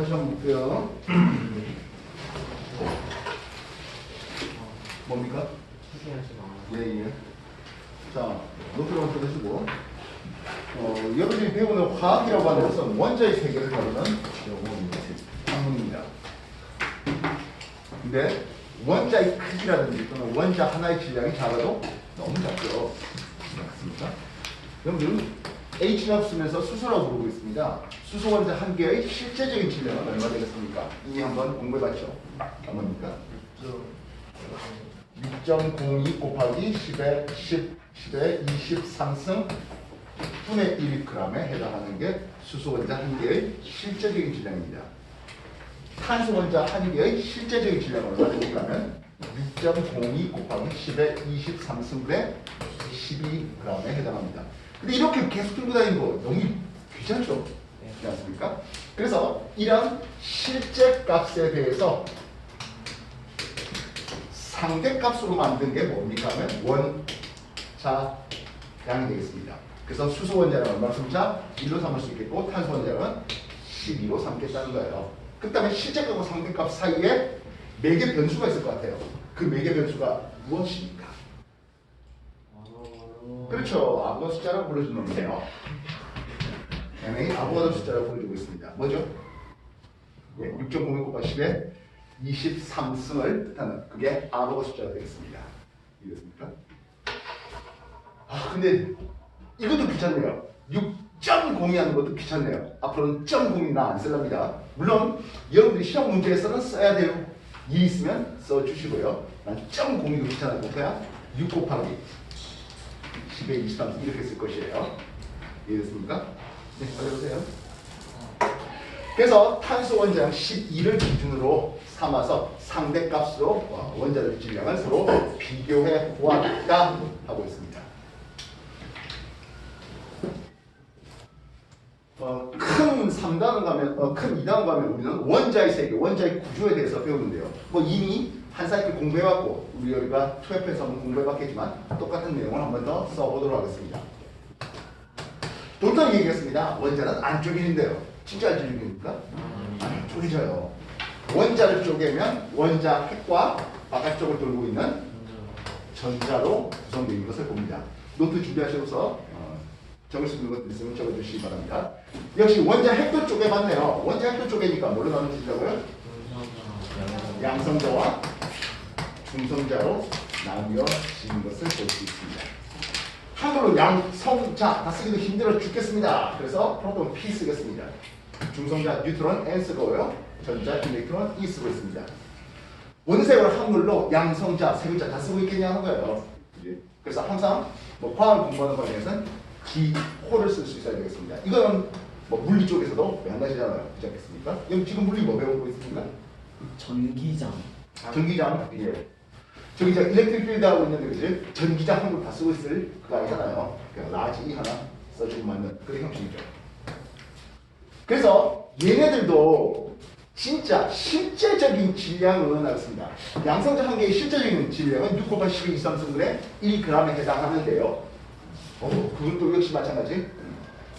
다시 한번 볼게요. 뭡니까? 예, 예. 자, 노트를 한번 뜯으시고. 여러분이 배우는 화학이라고 하는 것은 원자의 세계를 다루는 학문입니다. 근데 원자의 크기라든지 또는 원자 하나의 질량이 작아도 너무 작죠. 맞습니까? 여러분들 H라고 쓰면서 수소라고 부르고 있습니다. 수소 원자 한 개의 실제적인 질량은 얼마 되겠습니까? 이미 한번 공부해봤죠. 얼마입니까? 6.02 곱하기 10의 23승 분의 1g에 해당하는 게 수소 원자 한 개의 실제적인 질량입니다. 탄소 원자 한 개의 실제적인 질량은 얼마 됩니까 하면 6.02 곱하기 10의 23승분의 12g에 해당합니다. 근데 이렇게 계속 들고 다니는 거 너무 귀찮죠? 그렇지 않습니까? 그래서 이런 실제 값에 대해서 상대값으로 만든 게 뭡니까 하면 원자량이 되겠습니다. 그래서 수소 원자량은 얼마큼 자? 1로 삼을 수 있겠고 탄소 원자량은 12로 삼겠다는 거예요. 그 다음에 실제값과 상대값 사이에 매개 변수가 있을 것 같아요. 그 매개 변수가 무엇입니까? 그렇죠. 아보가드로 숫자라고 불러주는 놈이에요. NA 아보가드로 숫자라고 불러주고 있습니다. 뭐죠? 예, 6.01 곱하기 10에 23승을 뜻하는 그게 아보가드로 숫자가 되겠습니다. 이해됐습니까? 근데 이것도 귀찮네요. 6.0이 하는 것도 귀찮네요. 앞으로는 0.0이나 안 쓸랍니다. 물론 여러분들이 시험 문제에서는 써야 돼요. 이 있으면 써주시고요. 난 0.0이도 귀찮아요. 그냥 6 곱하기 10에 23 이렇게 쓸 것이에요. 이해됐습니까? 네, 알려보세요. 그래서 탄소 원자량 12를 기준으로 삼아서 상대값으로 원자들 질량을 서로 비교해 보았다 하고 있습니다. 큰 3단원 가면, 큰 2단원 가면 우리는 원자의 세계, 원자의 구조에 대해서 배우는데요. 뭐 이미 한 사이클 공부해봤고, 우리가 투앱에서 한번 공부해봤겠지만, 똑같은 내용을 한 번 더 써보도록 하겠습니다. 돌턴이 얘기했습니다. 원자는 안쪽인데요. 진짜 안쪽입니까? 안 쪼개져요. 원자를 쪼개면 원자 핵과 바깥쪽을 돌고 있는 전자로 구성되어 있는 것을 봅니다. 노트 준비하셔서 적을 수 있는 것들 있으면 적어주시기 바랍니다. 역시 원자 핵도 쪼개봤네요. 원자 핵도 쪼개니까 뭘로 나눠주시라고요? 양성자와 중성자로 나뉘어지는 것을 볼 수 있습니다. 한글로 양성자 다 쓰기도 힘들어 죽겠습니다. 그래서 프로톤 P 쓰겠습니다. 중성자 뉴트론 N 쓰고요. 전자 일렉트론 E 쓰고 있습니다. 원색으로 한글로 양성자 세 글자 다 쓰고 있겠냐 하는 거예요. 그래서 항상 뭐 과학을 공부하는 과정에서는 기호를 쓸 수 있어야 되겠습니다. 이거는 뭐 물리 쪽에서도 매한가지잖아요. 그렇지 않겠습니까? 여기 지금 물리 뭐 배우고 있습니까? 전기장. 전기장. 예. 전기장 일렉트릭 필드 하고 있는데 그지? 전기장 한글 다 쓰고 있을 그거 아니잖아요. 그냥 라지 E 하나 써주고 맞는 그런 형식이죠. 그래서 얘네들도 진짜 실제적인 질량은 알았습니다. 양성자 한 개의 실제적인 질량은 6 곱하기 10의 23승분의 1g에 해당하는데요. 그건 또 역시 마찬가지.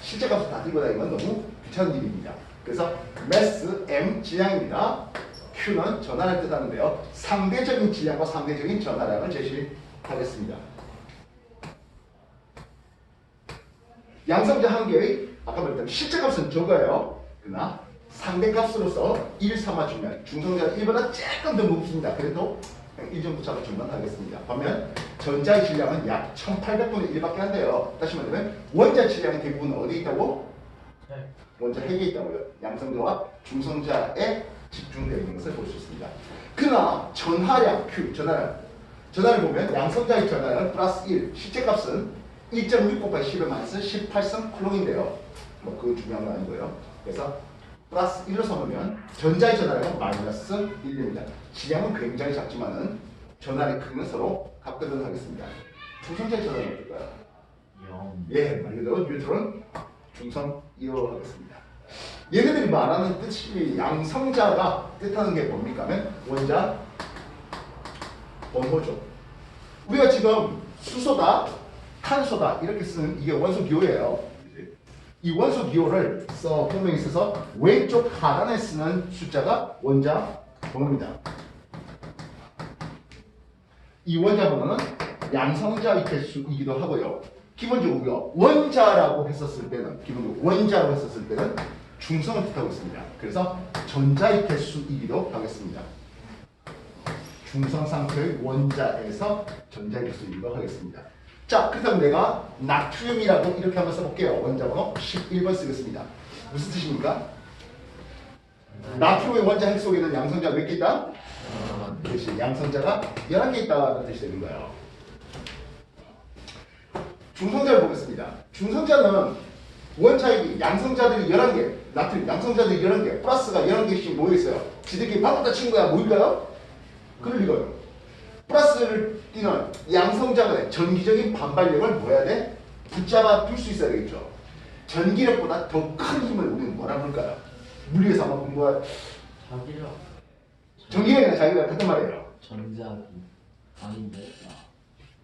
실제 값을 다 들고 다니는 건 너무 귀찮은 일입니다. 그래서 mass m 질량입니다. Q는 전하를 뜻하는데요. 상대적인 질량과 상대적인 전하량을 제시하겠습니다. 양성자 한 개의 아까 말했던 실제 값은 적어요. 그러나 상대값으로서 1 삼아주면 중성자가 1보다 조금 더 높습니다. 그래도 1 정도 잡아주면 하겠습니다. 반면 전자의 질량은 약 1800분의 1밖에 안 돼요. 다시 말하면 원자 질량이 대부분 어디에 있다고? 원자 핵에 있다고요. 양성자와 중성자에 집중되어 있는 것을 볼 수 있습니다. 그러나 전하량 Q, 전하를 보면 양성자의 전하량은 플러스 1, 실제 값은 1.6 곱하기 10의 마이너스 18승 쿨롱인데요. 뭐 그건 중요한 건 아니고요. 그래서 플러스 1로 삼으면 전자의 전하량은 마이너스 1입니다. 질량은 굉장히 작지만은 전하의 크기는 서로 같거든 하겠습니다. 중성자의 전하량은 어떨까요? 0. 예, 말 그대로 뉴트론 중성 2로 하겠습니다. 얘네들이 말하는 뜻이 양성자가 뜻하는 게 뭡니까 하면 원자 원소죠. 우리가 지금 수소다 탄소다 이렇게 쓰는 이게 원소 기호예요. 이 원소 기호를 분명히 있어서 왼쪽 하단에 쓰는 숫자가 원자 번호입니다. 이 원자 번호는 양성자의 개수이기도 하고요. 기본적으로 우리가 원자라고 했었을 때는 중성을 뜻하고 있습니다. 그래서 전자의 개수이기도 하겠습니다. 중성 상태의 원자에서 전자의 개수이기도 하겠습니다. 자, 그렇다면 내가 나트륨이라고 이렇게 한번 써볼게요. 원자 번호 11번 쓰겠습니다. 무슨 뜻입니까? 나트륨의 원자 핵 속에는 양성자가 몇 개 있다? 그렇지. 양성자가 11개 있다는 뜻이 되는 거예요. 중성자를 보겠습니다. 중성자는 원자핵이 양성자들이 11개, 나트륨 양성자들이 11개, 플러스가 11개씩 모여있어요. 지들끼리 바꾸다 친 거야. 모일까요? 그럴 리가요. 플러스를 띄는 양성자간의 전기적인 반발력을 뭐 해야 돼? 붙잡아 둘 수 있어야 되겠죠. 전기력보다 더 큰 힘을 우리는 뭐라 부를까요? 물리에서 아마 공부할 자기력. 전기력이나 자기력 같은 말이에요. 전자기. 아닌데.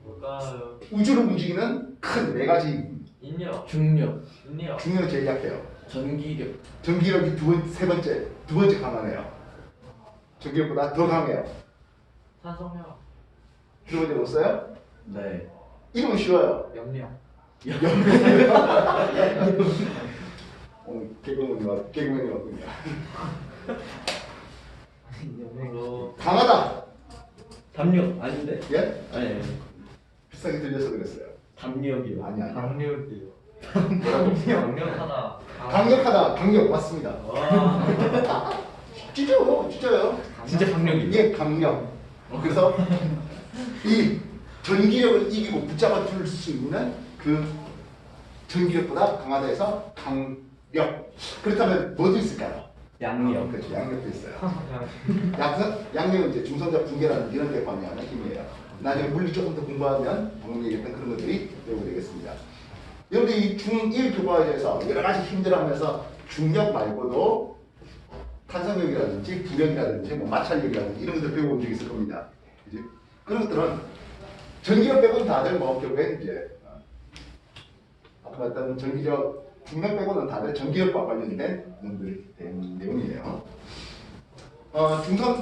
뭘까요? 우주를 움직이는 큰 네 가지 인력. 중력. 인력. 중력이 제일 약해요. 전기력. 전기력이 두 번째 강하네요. 전기력보다 더 강해요. 산성력. 두 번째 없어요? 네. 이름은 쉬워요. 염력. 오늘 개그맨이 왔군요. 염력으로. 강하다. 담력. 아닌데? 예? 아니. 비싸게 들려서 그랬어요. 담력이요. 아니야. 강력이요. 뭐라고? 강력하다. 강력하다. 강력 맞습니다. 와. 진짜요. 진짜 강력이요. 이게 강력. 그래서 이 전기력을 이기고 붙잡아 줄 수 있는 그 전기력보다 강하다 해서 강력. 그렇다면 뭐도 있을까요? 양력. 그렇죠. 양력도 있어요. 양력은 이제 중성자 붕괴라는 이런 데 관여하는 힘이에요. 나중에 물리 조금 더 공부하면 방금 얘기했던 그런 것들이 배우게 되겠습니다. 여러분들이 중1 교과에서 여러 가지 힘들어하면서 중력 말고도 탄성력이라든지 부력이라든지 뭐 마찰력이라든지 이런 것들 배워본 적이 있을 겁니다. 그지? 그런 것들은 전기력 빼고는 다들 뭐 결국엔 이제 아까 말했던 전기력 중력 빼고는 다들 전기력과 관련된 내용이에요.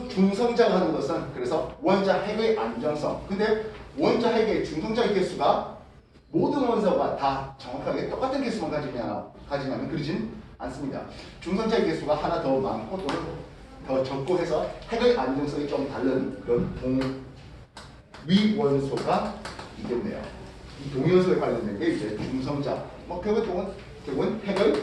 중성자가 하는 것은 그래서 원자 핵의 안정성. 근데 원자 핵의 중성자의 개수가 모든 원소가 다 정확하게 똑같은 개수만 가지냐면 그러진 않습니다. 중성자의 개수가 하나 더 많고 또는 더 적고 해서 핵의 안정성이 좀 다른 그런 동위원소가 있겠네요. 이 동위원소에 관련된 게 이제 중성자. 뭐 결국은 핵의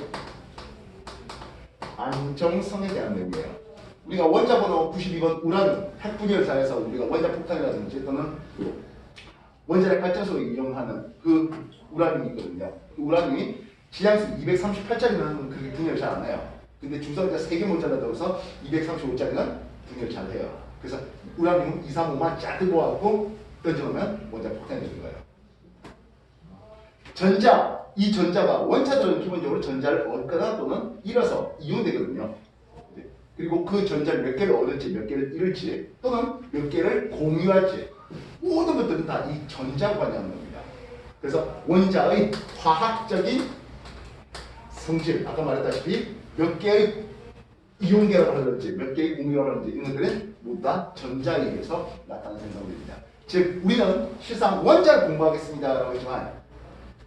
안정성에 대한 내용이에요. 우리가 원자 번호 92번 우라늄 핵분열사에서 우리가 원자 폭탄이라든지 또는 원자력 발전소에 이용하는 그 우라늄이 있거든요. 그 우라늄이 지향수 238짜리는 그렇게 분열 잘 안 해요. 근데 중성자 3개 모자라 들어서 235짜리는 분열 잘 해요. 그래서 우라늄 235만 쫙 들고 와고 던져놓으면 원자 폭탄이 되는 거예요. 이 전자가 원자들은 기본적으로 전자를 얻거나 또는 잃어서 이용되거든요. 그리고 그 전자를 몇 개를 얻을지 몇 개를 잃을지 또는 몇 개를 공유할지 모든 것들은 다 이 전자가 관여하는 겁니다. 그래서 원자의 화학적인 성질, 아까 말했다시피 몇 개의 이용계라고 하든지 몇 개의 공유라고 하든지 이런 것들은 모두 다 전자에 의해서 나타나는 현상들입니다. 즉 우리는 실상 원자를 공부하겠습니다라고 했지만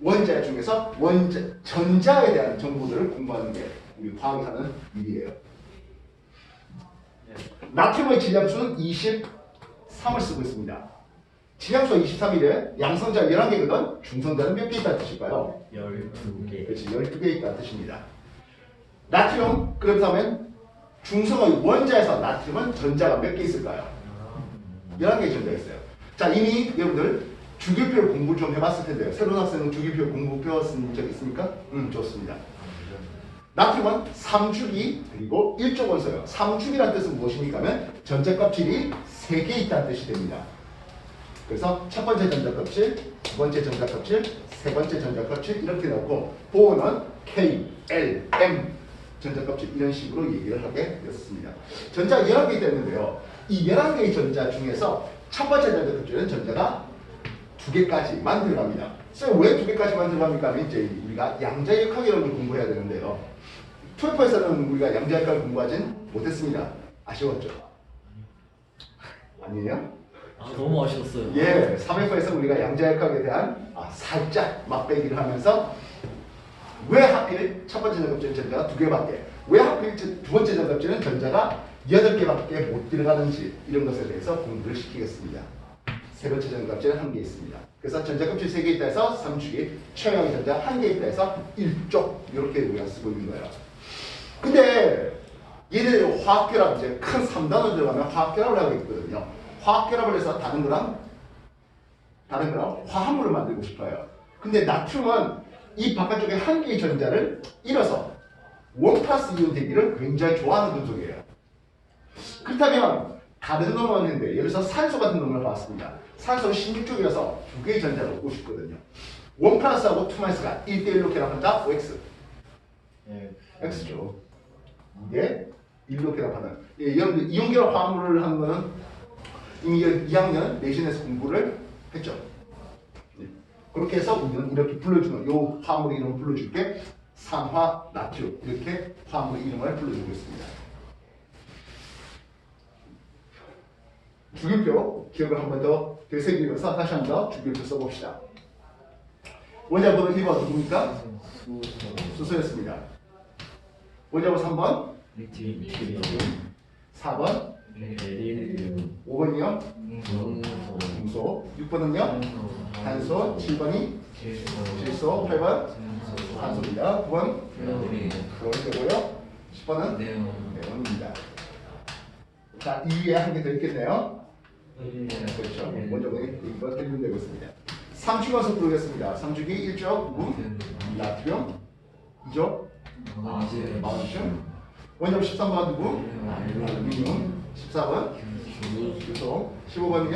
원자 중에서 전자에 대한 정보들을 공부하는 게 우리 화학이 하는 일이에요. 나트륨의 질량수는 23을 쓰고 있습니다. 질량수가 23이래 양성자 11개거든 중성자는 몇 개 있다는 뜻일까요? 12개. 그렇지 12개 있다는 뜻입니다. 나트륨 그렇다면 중성의 원자에서 나트륨은 전자가 몇 개 있을까요? 11개의 전자가 있어요. 자 이미 여러분들 주기표를 공부를 좀 해봤을 텐데요. 새로운 학생은 주기표 공부 배웠은 적 있습니까? 좋습니다. 나트륨은 3주기 그리고 1조 원소예요. 3주기라는 뜻은 무엇입니까 하면 전자 껍질이 3개 있다는 뜻이 됩니다. 그래서 첫 번째 전자 껍질, 두 번째 전자 껍질, 세 번째 전자 껍질 이렇게 넣고 보호는 K, L, M 전자 껍질 이런 식으로 얘기를 하게 되었습니다. 전자 11개 있는데요. 이 11개의 전자 중에서 첫 번째 전자 껍질은 전자가 두 개까지 만들어갑니다. 그래서 왜 두 개까지 만들어갑니까? 하면 이제 우리가 양자역학이라는 걸 공부해야 되는데요. TOEFL에서는 우리가 양자역학을 공부하진 못했습니다. 아쉬웠죠? 아니에요? 아 너무 아쉬웠어요. 예, 3회과에서 우리가 양자역학에 대한 살짝 맛배기를 하면서 왜 하필 첫 번째 전갑제는 전자가 두 개밖에, 왜 하필 두 번째 전갑제는 전자가 8개밖에 못 들어가는지 이런 것에 대해서 공부를 시키겠습니다. 세 번째 전갑제는 한 개 있습니다. 그래서 전자껍질 3개 있다 해서 3축이, 최형의 전자 1개 있다 해서 1쪽 이렇게 우리가 쓰고 있는 거예요. 근데 얘네 화학결합, 이제 큰 3단원 들어가면 화학결합을 하고 있거든요. 화학결합을 해서 다른 거랑 화합물을 만들고 싶어요. 근데 나트륨은 이 바깥쪽에 한 개의 전자를 잃어서 원 플러스 이온 되기를 굉장히 좋아하는 금속이에요. 그렇다면 다른 놈은 했는데, 예를 들어서 산소 같은 놈을 봤습니다. 산소는 16쪽이라서 두 개의 전자를 얻고 싶거든요. 원 플러스하고 투 마이너스가 1대1로 결합한다? OX. X죠. 이게 1로 결합하는. 여러분들 이온 결합 화합물을 하는 거는 이미 2학년 내신에서 공부를 했죠. 그렇게 해서 우리는 이렇게 불러주는, 요 화합물 이름을 불러줄게. 산화 나트륨. 이렇게 화합물 이름을 불러주고 있습니다. 주기표 기억을 한 번 더 되새기면서 다시 한 번 더 주기표 써봅시다. 원자번호 1번 누굽니까? 수소였습니다. 원자번호 3번? 리튬 4번? 베릴륨 5번이요? 금속 금소. 6번은요? 탄소. 7번이? 질소. 8번? 탄소입니다. 9번? 그런 되고요. 10번은? 네온입니다. 자, 2위에 한 개 더 있겠네요. 그렇죠. 먼저 이거 헬륨 되고 있습니다. 3축 와서 부르겠습니다. 3축이 1쪽 누구? 나트륨. 2쪽 마그네슘. 원자로 13번 누구? 알루미늄. 14번 유소. 15번이요?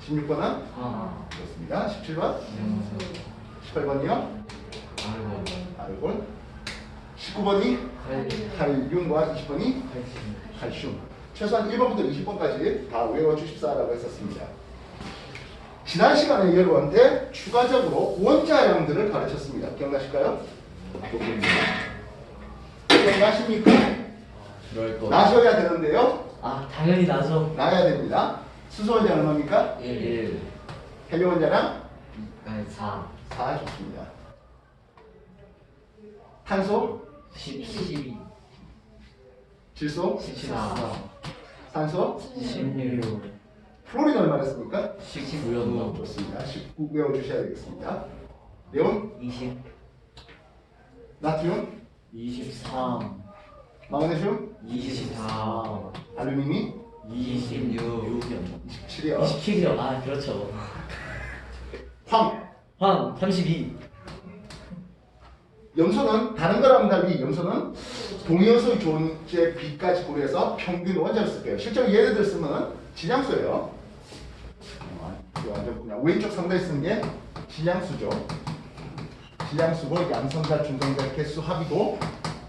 16번은? 그렇습니다. 17번? 18번이요? 아르곤. 19번이? 칼륨과 20번이? 칼슘. 최소한 1번부터 20번까지 다 외워주십사라고 했었습니다. 지난 시간에 여러분한테 추가적으로 원자량들을 가르쳤습니다. 기억나실까요? 기억나십니까? 그럴 거. 나셔야 되는데요. 아 당연히 나죠. 나야 됩니다. 수소 원자량 얼마입니까? 1 헬륨 원자량 4 4 좋습니다. 탄소, 12 질소, 14 산소, 16 플로린 얼마 됐습니까? 19였나? 좋습니다. 19 외워주셔야 되겠습니다. 네온, 20 나트륨, 23 마그네슘, 24 알루미늄이 26이었나? 7이요. 27이요. 아 그렇죠. 황, 32 염소는 다른 거랑은 달리 염소는 동위원소의 존재 B까지 고려해서 평균 원자를 쓸게요. 실제로 얘네들 쓰면 질량수예요. 이거 완전 그냥 왼쪽 상단에 쓰는 게 질량수죠. 질량수고 양성자, 중성자 개수 합이고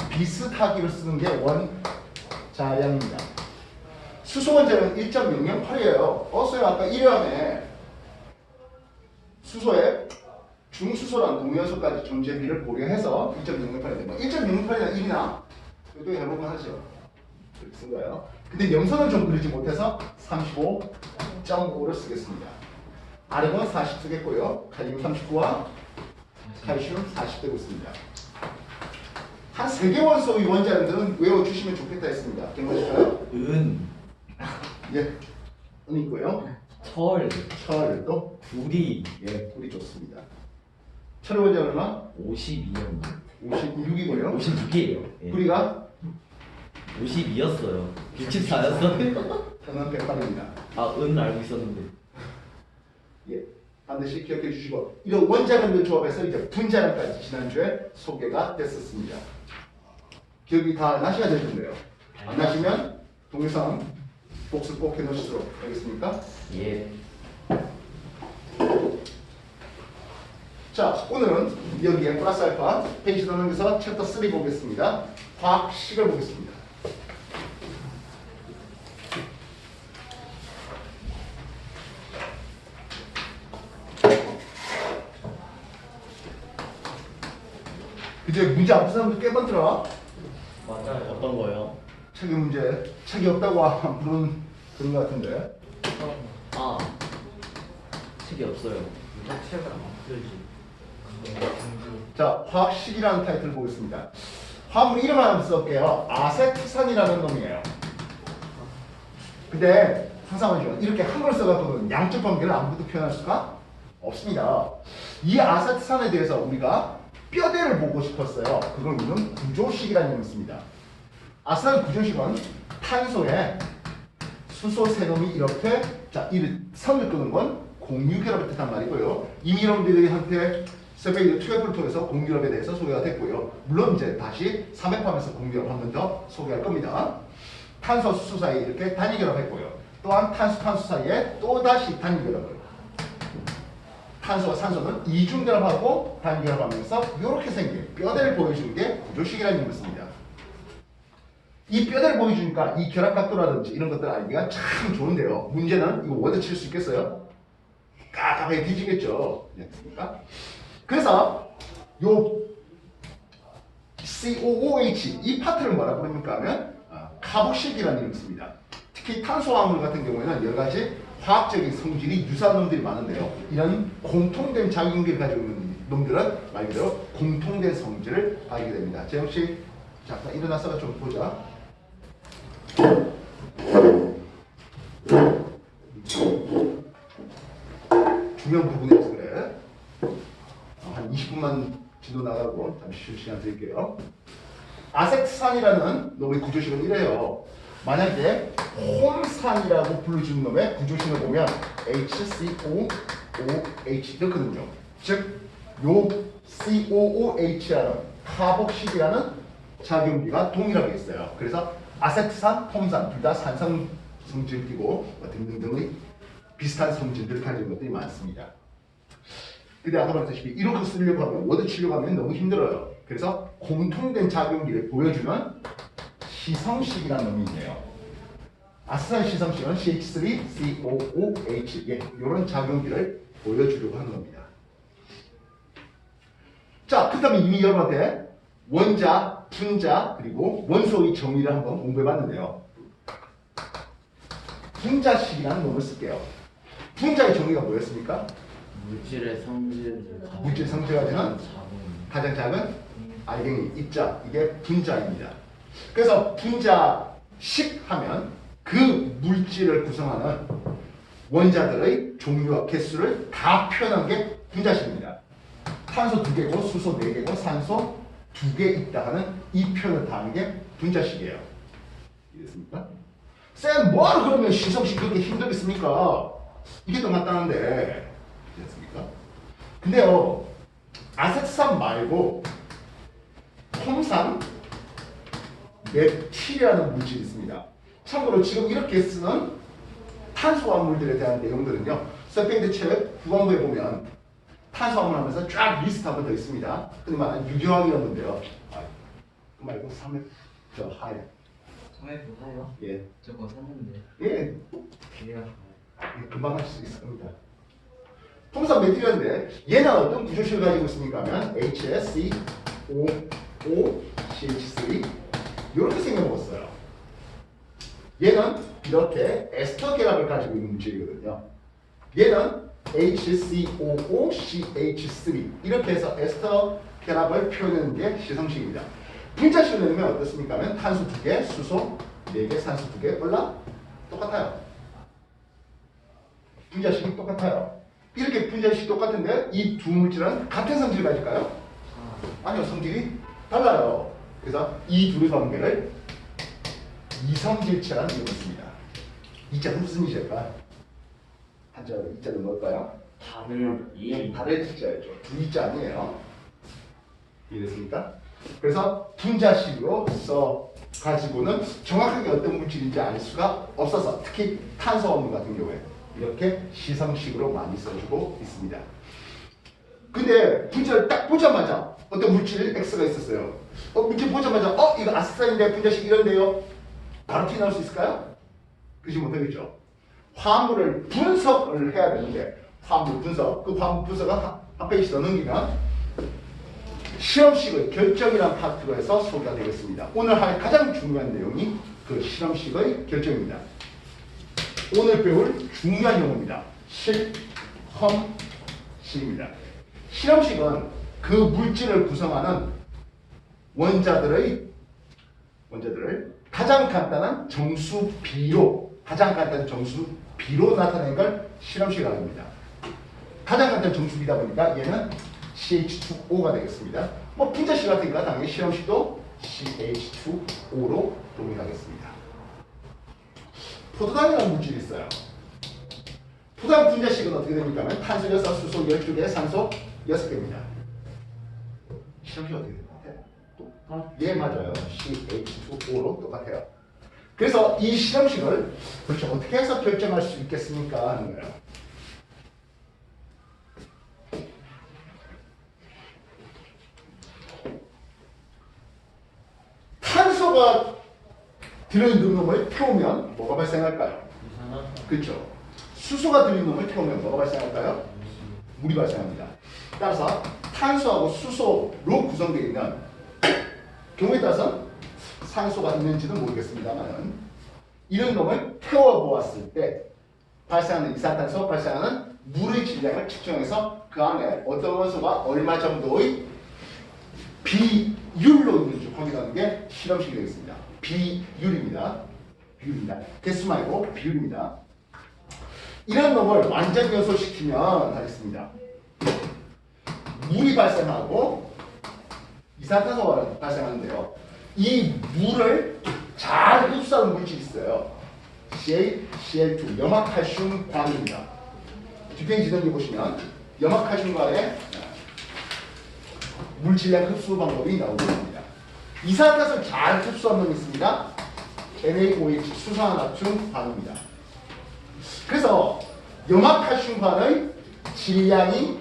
비슷하기로 쓰는 게 원자량입니다. 수소 원자는 1.008이에요. 어서요 아까 1회함에 수소에 중수소란 동위원소까지 존재비를 고려해서 1.068이 됩니다. 1.068이나 1이나 또 해보면 하죠. 그렇게 쓴 거예요. 근데 염소는 좀 그리지 못해서 35.5를 쓰겠습니다. 아르곤 40 쓰겠고요. 칼륨 39와 칼슘 40 되고 있습니다. 한 3개 원소의 원자량들은 외워주시면 좋겠다 했습니다. 기억나실까요? 은 예, 은 있고요. 철 철도 구리 예, 우리 좋습니다. 철의 원자는 얼마? 52였나? 56이고요. 56이에요. 예. 우리가 52였어요. 64였어? 저는 108입니다. 아은 알고 있었는데. 예, 반드시 기억해 주시고 이런 원자량들 조합해서 이제 분자량까지 지난주에 소개가 됐었습니다. 기억이 다 나셔야 될 텐데요. 안 나시면 동영상 복습 꼭 해놓으시도록 하겠습니까? 예. 자, 오늘은 여기에 플러스 알파 페이지 넘겨서 챕터 3 보겠습니다. 과학식을 보겠습니다. 문제 안 푼 사람도 꽤 많더라. 맞아요. 어떤 거요? 책이 문제. 책이 없다고 안 푸는 그런 것 같은데. 아 책이 없어요. 이거 책을 안 풀지. 자, 화학식이라는 타이틀을 보겠습니다. 화합물 이름 하나 써볼게요. 아세트산이라는 놈이에요. 근데 항상 말이죠. 이렇게 한글 써갖고는 양적 관계를 아무것도 표현할 수가 없습니다. 이 아세트산에 대해서 우리가 뼈대를 보고 싶었어요. 그걸 우리는 구조식이라는 이름을 씁니다. 아세트산 구조식은 탄소에 수소 세 놈이 이렇게 자, 이 선을 끄는 건 공유결합을 뜻한 말이고요. 이미 여러분들한테 세베이드 투앱을 통해서 공유결합에 대해서 소개가 됐고요. 물론 이제 다시 3회파면서 공유결합 한 번 더 소개할 겁니다. 탄소 수소 사이에 이렇게 단위결합했고요. 또한 탄소 탄소 사이에 또 다시 단위결합을. 탄소와 산소는 이중결합하고 단위결합하면서 이렇게 생긴 뼈대를 보여주는 게 구조식이라는 이름을 씁니다. 이 뼈대를 보여주니까 이 결합각도라든지 이런 것들 알기가 참 좋은데요. 문제는 이거 워드 칠 수 있겠어요? 깝깝하게 뒤지겠죠. 그렇습니까? 그래서 요 COOH 이 파트를 뭐라고 부릅니까 하면 카복식이라는 이름을 씁니다. 특히 탄소화합물 같은 경우에는 여러 가지 화학적인 성질이 유사한 놈들이 많은데요. 이런 공통된 작용기를 가지고 있는 놈들은 말 그대로 공통된 성질을 알게 됩니다. 재영 씨, 잠깐 일어나서 좀 보자. 중요한 부분이라서 그래. 한 20분만 지도 나가고 잠시 쉴 시간 드릴게요. 아세트산이라는 놈의 구조식은 이래요. 만약에 홈산이라고 불러주는 놈의 구조식을 보면 HCOOH 이렇거든요. 즉, 요 COOH라는 카복식이라는 작용기가 동일하게 있어요. 그래서 아세트산, 홈산 둘 다 산성 성질이고 등등등의 비슷한 성질들을 가지고 있는 것들이 많습니다. 근데 아까 말했다시피 이렇게 쓰려고 하면 워드 치려고 하면 너무 힘들어요. 그래서 공통된 작용기를 보여주는 시성식이라는 놈이 있네요. 아세트산 시성식은 CH3COOH 이런 작용기를 보여주려고 하는 겁니다. 자, 그다음에 이미 여러분한테 원자, 분자 그리고 원소의 정의를 한번 공부해봤는데요. 분자식이라는 놈을 쓸게요. 분자의 정의가 뭐였습니까? 물질의 성질을 물질 성질을 가지는 가장 작은 알갱이 입자, 이게 분자입니다. 그래서 분자식 하면 그 물질을 구성하는 원자들의 종류와 개수를 다 표현한 게 분자식입니다. 탄소 2개고 수소 4개고 산소 2개 있다 하는 이 표현을 다 하는 게 분자식이에요. 이해됐습니까? 쌤, 뭐하러 그러면 시성식 그렇게 힘들겠습니까? 이게 더 간단한데. 이해됐습니까? 근데요, 아세트산 말고 홈산, 메틸이라는 물질이 있습니다. 참고로 지금 이렇게 쓰는 탄소화물들에 대한 내용들은요, 서페이드 책 후반부에 보면 탄소화물 하면서 쫙 리스트 한 번 더 있습니다. 흔히 말하는 유기화학이라는 건데요. 그 말고 3회, 저 하에. 정말 보세요. 예. 저거 샀는데. 예. 얘가 금방 할 수 있을 겁니다. 홈산 메틸인데 얘는 어떤 구조식을 가지고 있습니까 하면 HSCOOCH3 이렇게 생겨먹었어요. 얘는 이렇게 에스터 결합을 가지고 있는 물질이거든요. 얘는 HCOOCH3 이렇게 해서 에스터 결합을 표현하는 게 시성식입니다. 분자식을 내면 어떻습니까 하면 탄소 2개, 수소 4개, 산소 2개 몰라? 똑같아요. 분자식이 똑같아요. 이렇게 분자식이 똑같은데 이 두 물질은 같은 성질을 가질까요? 아니요, 성질이 달라요. 그래서 이 둘의 관계를 이성질체라는 이름을 씁니다. 이자는 무슨 이자일까? 한자로 이자는 뭘까요? 달의 이자였죠. 두 이자 아니에요. 이해됐습니까? 그래서 분자식으로 써 가지고는 정확하게 어떤 물질인지 알 수가 없어서 특히 탄소화물 같은 경우에 이렇게 시성식으로 많이 써주고 있습니다. 근데 분자를 딱 보자마자 어떤 물질 X가 있었어요. 물질 보자마자 이거 아세트산인데 분자식 이런데요. 바로 티 나올 수 있을까요? 그러지 못하겠죠. 화합물을 분석을 해야 되는데 화합물 분석, 그 화합물 분석을 한 페이지 더 넘기면 실험식의 결정이라는 파트에서 소개가 되겠습니다. 오늘 할 가장 중요한 내용이 그 실험식의 결정입니다. 오늘 배울 중요한 용어입니다. 실험식입니다. 실험식은 그 물질을 구성하는 원자들을 가장 간단한 정수 비로 나타내는 걸 실험식이라고 합니다. 가장 간단한 정수비다 보니까 얘는 CH2O가 되겠습니다. 뭐 분자식 같으니까 당연히 실험식도 CH2O로 동일하겠습니다. 포도당이라는 물질이 있어요. 포도당 분자식은 어떻게 됩니까? 하면 탄소 6, 수소 12개, 산소 6개입니다. 실험식 어떻게 됩니까? 예, 맞아요. CH2O로 똑같아요. 그래서 이 실험식을 도대체 어떻게 해서 결정할 수 있겠습니까? 하는 거예요. 탄소가 들어있는 놈을 태우면 뭐가 발생할까요? 그렇죠. 수소가 들어있는 놈을 태우면 뭐가 발생할까요? 물이 발생합니다. 따라서 탄소하고 수소로 구성되어 있는 경우에 따라서 산소가 있는지는 모르겠습니다만 이런 놈을 태워보았을 때 발생하는 이산탄소, 발생하는 물의 질량을 측정해서 그 안에 어떤 원소가 얼마 정도의 비율로 있는지 확인하는 게 실험식이 되겠습니다. 비율입니다. 개수 말고 비율입니다. 이런 놈을 완전 연소시키면 하겠습니다. 물이 발생하고 이산탄소가 발생하는데요. 이 물을 잘 흡수하는 물질이 있어요. CaCl2 염화칼슘관입니다. 뒷페이지 지도에 보시면 염화칼슘관의 물질량 흡수 방법이 나오고 있습니다. 이산화탄소를 잘 흡수하는 놈이 있습니다. NaOH 수산화나트륨관입니다. 그래서 염화칼슘관의 질량이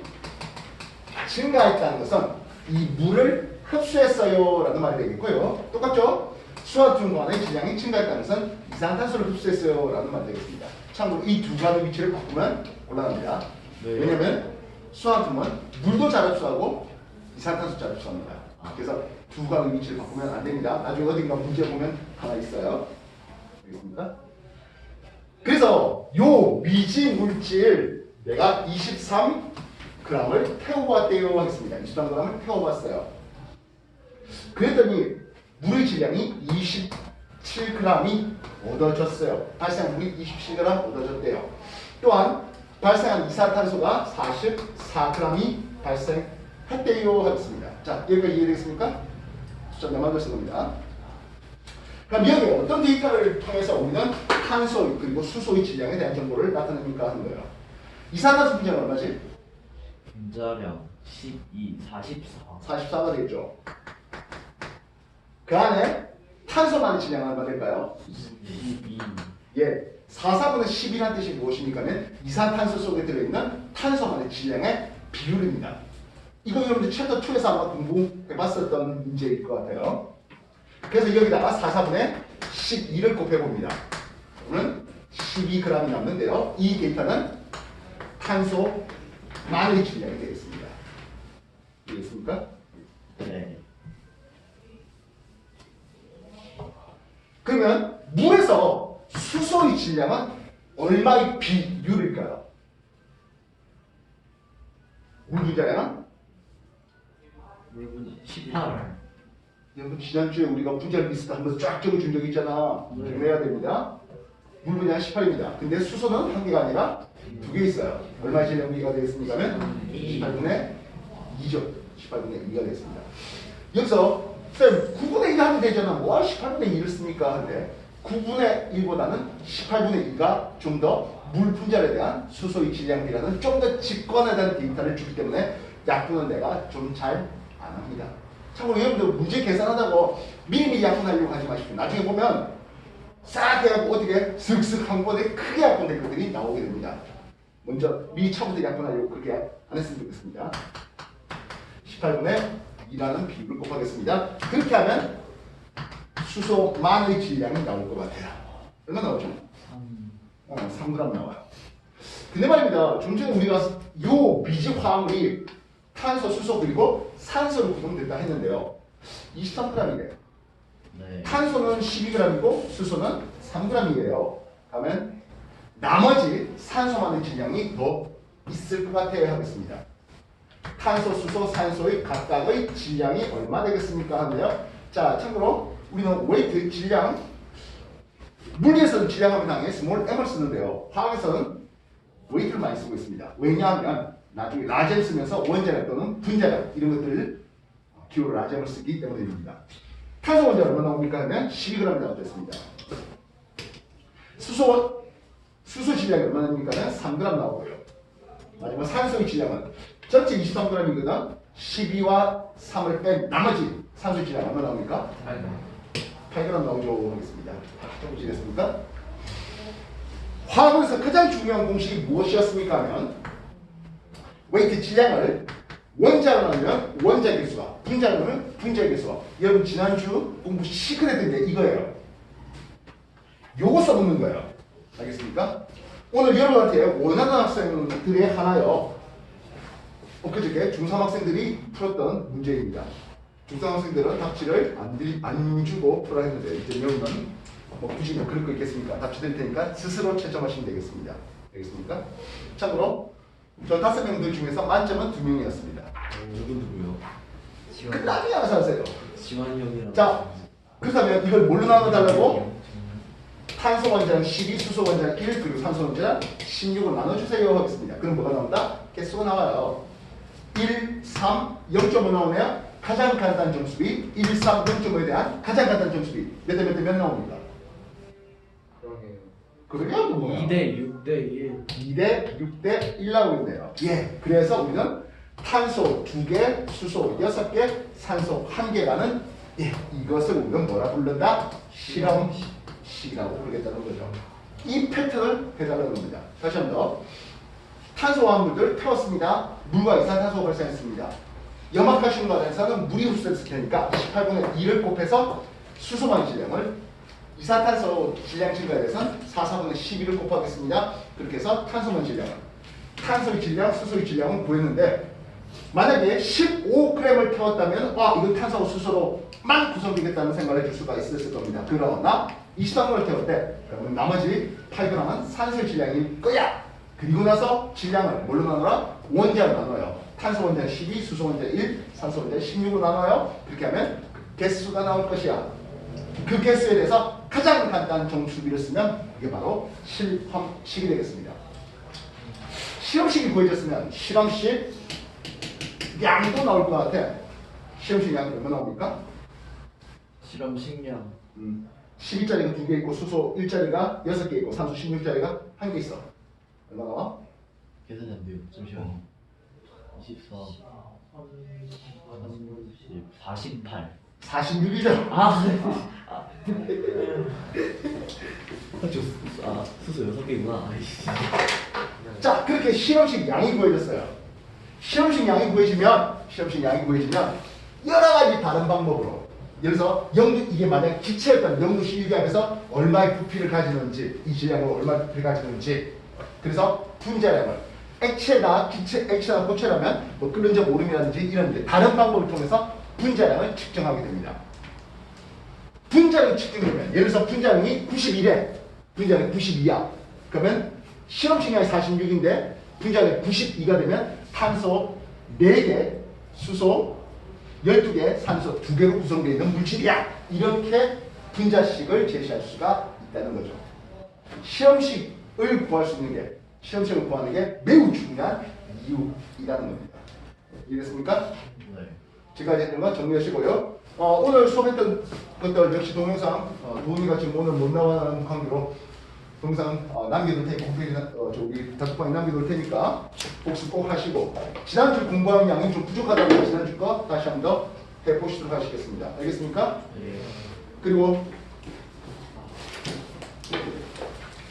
증가했다는 것은 이 물을 흡수했어요 라는 말이 되겠고요. 똑같죠? 수화나트륨관의 질량이 증가했다는 것은 이산탄소를 흡수했어요 라는 말이 되겠습니다. 참고로 이 두 가지 위치를 바꾸면 곤란합니다. 네. 왜냐하면 수화나트륨은 물도 잘 흡수하고 이산탄소 잘 흡수합니다. 그래서 두 가지 위치를 바꾸면 안 됩니다. 나중에 어딘가 문제 보면 하나 있어요. 알겠습니까? 그래서 요 미지 물질 내가 23g을 태워봤대요 하겠습니다. 23g을 태워봤어요. 그랬더니 물의 질량이 27g이 얻어졌어요. 발생한 물이 27g 얻어졌대요. 또한 발생한 이산탄소가 44g이 발생했대요 하겠습니다. 자, 여기까지 이해되겠습니까? 숫자 몇 만들 쓰는 겁니다. 그럼 여기 어떤 데이터를 통해서 우리는 탄소 그리고 수소의 질량에 대한 정보를 나타냅니까 하는 거예요. 이산탄소 분자는 얼마지? 분자량 12, 44. 44가 되겠죠. 그 안에 탄소만의 질량은 얼마 될까요? 12. 예, 44분의 11이라는 뜻이 무엇입니까? 이산탄소 속에 들어있는 탄소만의 질량의 비율입니다. 이거 여러분들 챕터 2에서 아마 공부해봤었던 문제일 것 같아요. 그래서 여기다가 44분의 12를 곱해봅니다. 그러면 12g이 남는데요. 이 데이터는 탄소만의 질량이 되겠습니다. 이해했습니까? 네. 그러면 물에서 수소의 질량은 얼마의 비율일까요? 물 분자량은? 물분 18. 여러분 지난주에 우리가 분자를 리스트 하면서 쫙 적어준 적이 있잖아. 정리해야 됩니다. 물 분자량 18입니다. 근데 수소는 한 개가 아니라 두 개 있어요. 얼마의 질량비가 되겠습니까? 하면 18분의 2죠. 18분의 2가 되겠습니다. 여기서 쌤 9분의 1 하면 되잖아. 뭐 18분의 2를 씁니까? 하는데 9분의 1보다는 18분의 2가 좀 더 물 분자에 대한 수소의 질량비라는 좀 더 직관에 대한 데이터를 주기 때문에 약분은 내가 좀 잘 안 합니다. 참고로 여러분들 문제 계산하다고 미리미리 약분하려고 하지 마십시오. 나중에 보면 싹 해갖고 어떻게 슥슥 한 번에 크게 약분된 것들이 나오게 됩니다. 먼저 미리 처음부터 약분하려고 그렇게 안 했으면 좋겠습니다. 18분의 2라는 비율을 곱하겠습니다. 그렇게 하면 수소만의 질량이 나올 것 같아요. 얼마 나오죠? 3g 나와요. 근데 말입니다. 좀 전에 우리가 요 미지 화합물이 탄소, 수소 그리고 산소로 구성됐다 했는데요. 23g이래요. 네. 탄소는 12g이고 수소는 3g이에요. 그러면 나머지 산소만의 질량이 더 있을 것 같아야 하겠습니다. 탄소, 수소, 산소의 각각의 질량이 얼마 되겠습니까? 하는데요. 자, 참고로 우리는 웨이트, 질량, 물리에서는 질량하면 당연히 스몰 m을 쓰는데요. 화학에서는 웨이트를 많이 쓰고 있습니다. 왜냐하면 나중에 라잼 쓰면서 원자력 또는 분자력 이런 것들을 기호로 라잼을 쓰기 때문입니다. 탄소 원자 얼마 나옵니까? 하면 12g 나오겠습니다. 수소 질량이 얼마 나옵니까? 하면 3g 나오고요. 마지막 산소의 질량은 전체 23g이거든. 12와 3을 뺀 나머지 산소 질량 얼마 나옵니까? 8g 나오죠 하겠습니다. 보시겠습니까? 화학에서 가장 중요한 공식이 무엇이었습니까? 하면 웨이트 질량을 원자로 나누면 원자의 개수와 분자로 나누면 분자의 개수와 여러분 지난주 공부 시크릿인데 이거예요. 요거 써먹는 거예요. 알겠습니까? 오늘 여러분한테 원하는 학생들의 하나요. 엊그저께 중3 학생들이 풀었던 문제입니다. 중3 학생들은 답지를 안 주고 풀어야 했는데 이제 여러분은 뭐 굳이 뭐 그럴 거 있겠습니까? 답지 드릴 테니까 스스로 채점하시면 되겠습니다. 알겠습니까? 참고로 저 5명들 중에서 만점은 2명이었습니다. 누구요? 그 나중에 알아서 하세요. 지환이 형이랑. 자, 그렇다면 이걸 뭘로 나눠달라고? 탄소 원자는 12, 수소 원자는 1, 그리고 산소 원자는 16으로 나눠주세요 하겠습니다. 그럼 뭐가 나온다? 개수가 나와요. 1, 3, 0.5 나오네요. 가장 간단한 점수비 1, 3, 0.5에 대한 가장 간단한 점수비 몇 대 몇 나옵니까? 그러게요. 뭐야? 2대 6대 1. 2대 6대 1 나오고 있네요. 예, 그래서 우리는 탄소 2개, 수소 6개, 산소 1개라는 예, 이것을 우리는 뭐라 부른다? 실험식이라고 부르겠다는 거죠. 이 패턴을 해달라는 겁니다. 다시 한 번 더. 탄소화합물들 태웠습니다. 물과 이산탄소가 발생했습니다. 염화칼슘 과정에서는 물이 흡수돼서 되니까 18분의 2를 곱해서 수소만 질량을 이산탄소 질량 증가에 대해서는 4,4분의 12를 곱하겠습니다. 그렇게 해서 탄소만 질량은 탄소의 질량, 수소의 질량은 구했는데 만약에 15g을 태웠다면 이건 탄소하고 수소로만 구성되겠다는 생각을 해줄 수가 있었을 겁니다. 그러나 23g을 태웠대. 그러면 나머지 8g은 산소의 질량일 거야. 그리고 나서 질량을 뭘로 나눠라? 원자로 나눠요. 탄소 원자는 12, 수소 원자는 1, 산소 원자는 16으로 나눠요. 그렇게 하면 개수가 나올 것이야. 그 개수에 대해서 가장 간단한 정수비를 쓰면 그게 바로 실험식이 되겠습니다. 실험식이 구해졌으면 실험식 양도 나올 것 같아. 실험식 양이 얼마 나옵니까? 실험 식량. 12짜리가 2개 있고 수소 1짜리가 6개 있고 산소 16짜리가 1개 있어. 얼마 나와? 계산이 안 돼요. 잠시만요. 24, 30, 48. 46이죠. 수소 6개구나. 자, 그렇게 실험식 양이 구해졌어요. 실험식 양이 구해지면 여러 가지 다른 방법으로 예를 들어서 이게 만약 기체였다면 영도 실기압에서 얼마의 부피를 가지는지 이 질량으로 얼마의 부피를 가지는지 그래서 분자량을 액체나 고체라면 뭐 끓는 적 오름이라든지 이런 다른 방법을 통해서 분자량을 측정하게 됩니다. 분자량이 측정되면 예를 들어서 분자량이 91에 분자량이 92야. 그러면 실험식량이 46인데 분자량이 92가 되면 탄소 4개, 수소 12개, 산소 2개로 구성되어 있는 물질이야. 이렇게 분자식을 제시할 수가 있다는 거죠. 실험식을 구할 수 있는 게 실험식을 구하는 게 매우 중요한 이유이라는 겁니다. 이해됐습니까? 네. 지금까지 했던 거 정리하시고요. 오늘 수업했던 것들 역시 동영상 도훈이가 지금 오늘 못 나가는 관계로 동영상 남겨둘 테니까 홈페이지 저기 단톡방에 남겨둘 테니까 복습 꼭 하시고 지난주 공부한 양이 좀 부족하다면 지난주 거 다시 한 번 더 해보시도록 하시겠습니다. 알겠습니까? 네. 그리고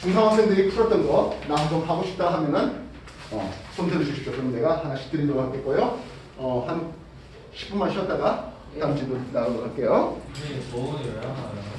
중상학생들이 풀었던 거 나 좀 하고 싶다 하면은 손 들어주십시오. 그럼 내가 하나씩 드리도록 하겠고요. 한 10분만 쉬었다가 다음 주도 나가도록 할게요. 선생님, 보온이 왜 하나요?